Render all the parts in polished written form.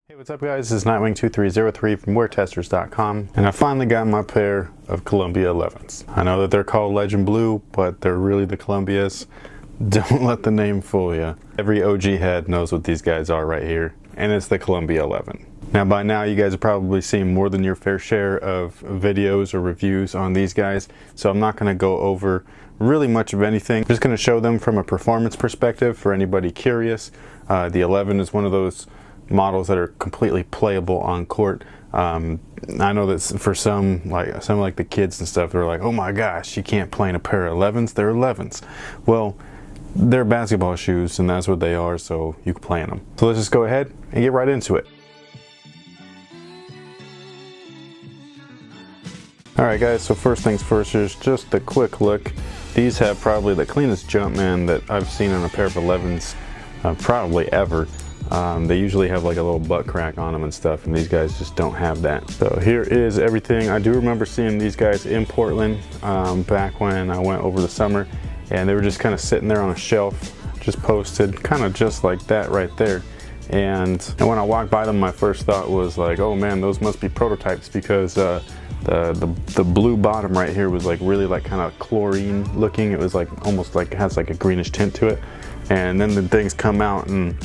Hey, what's up guys? This is Nightwing2303 from WearTesters.com, and I finally got my pair of Columbia 11s. I know that they're called Legend Blue, but they're really the Columbias. Don't let the name fool you. Every OG head knows what these guys are right here, and it's the Columbia 11. Now by now you guys have probably seen more than your fair share of videos or reviews on these guys, so I'm not going to go over really much of anything. I'm just going to show them from a performance perspective for anybody curious. The 11 is one of those models that are completely playable on court. I know that for some like the kids and stuff, they're like, oh my gosh, you can't play in a pair of 11s. They're 11s. Well, they're basketball shoes, and that's what they are, so you can play in them. So let's just go ahead and get right into it. Alright guys, so first things first, here's just a quick look. These have probably the cleanest jump man that I've seen on a pair of 11s probably ever. They usually have like a little butt crack on them and stuff, and these guys just don't have that. So here is everything. I do remember seeing these guys in Portland back when I went over the summer, and they were just kind of sitting there on a shelf, just posted, kind of just like that right there. And when I walked by them, my first thought was like, oh man, those must be prototypes, because the blue bottom right here was like really like kind of chlorine looking. It was like almost like it has like a greenish tint to it, and then the things come out, and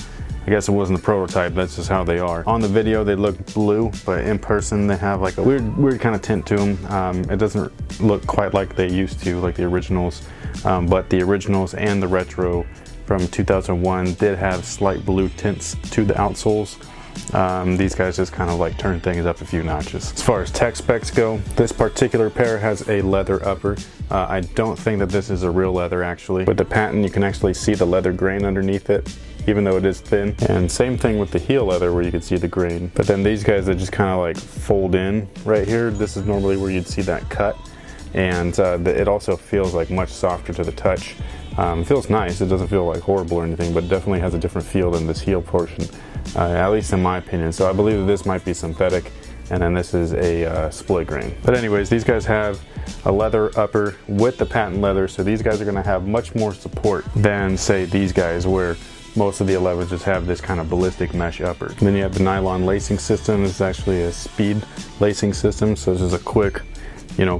I guess it wasn't a prototype. That's just how they are. On the video they look blue, but in person they have like a weird kind of tint to them. It doesn't look quite like they used to, like the originals, but the originals and the retro from 2001 did have slight blue tints to the outsoles. These guys just kind of like turn things up a few notches. As far as tech specs go, this particular pair has a leather upper. I don't think that this is a real leather actually. With the patent you can actually see the leather grain underneath it, even though it is thin. And same thing with the heel leather where you can see the grain. But then these guys that just kind of like fold in right here, this is normally where you'd see that cut. And it also feels like much softer to the touch. It feels nice, it doesn't feel like horrible or anything, but it definitely has a different feel than this heel portion, at least in my opinion. So I believe that this might be synthetic, and then this is a split grain. But anyways, these guys have a leather upper with the patent leather, so these guys are going to have much more support than say these guys, where most of the 11s just have this kind of ballistic mesh upper. And then you have the nylon lacing system. This is actually a speed lacing system, so this is a quick,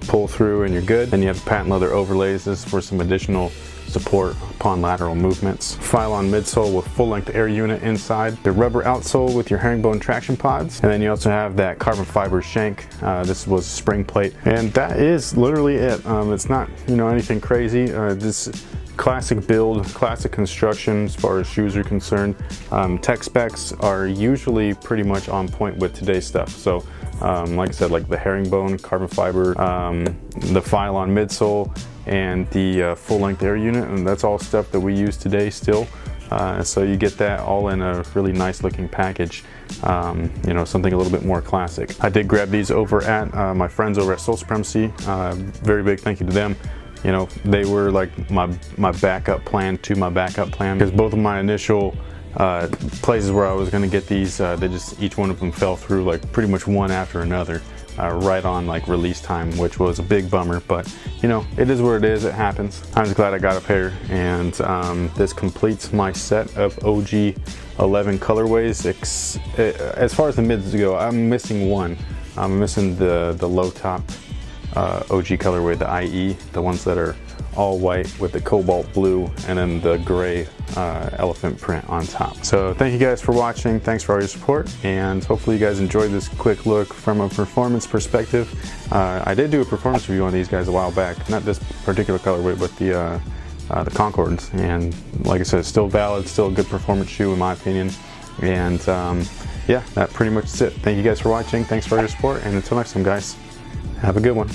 pull through and you're good. Then you have the patent leather overlays. This is for some additional support upon lateral movements. Phylon midsole with full-length air unit inside. The rubber outsole with your herringbone traction pods. And then you also have that carbon fiber shank. This was a spring plate. And that is literally it. It's not, anything crazy. This classic build, classic construction as far as shoes are concerned. Tech specs are usually pretty much on point with today's stuff. So like I said, like the herringbone, carbon fiber, the Phylon midsole, and the full-length air unit, and that's all stuff that we use today still. So you get that all in a really nice looking package, something a little bit more classic. I did grab these over at my friends over at Soul Supremacy. Very big thank you to them. They were like my backup plan to my backup plan, because both of my initial places where I was going to get these, they just, each one of them fell through like pretty much one after another, right on like release time, which was a big bummer, but it is what it is, it happens. I'm just glad I got a pair, and this completes my set of OG 11 colorways. As far as the mids go, I'm missing one. I'm missing the low top OG colorway, the IE, the ones that are all white with the cobalt blue and then the gray elephant print on top. So thank you guys for watching, thanks for all your support, and hopefully you guys enjoyed this quick look from a performance perspective. I did do a performance review on these guys a while back, not this particular colorway, but the Concords, and like I said, still valid, still a good performance shoe in my opinion. And yeah, that pretty much is it. Thank you guys for watching, thanks for all your support, and until next time guys, have a good one.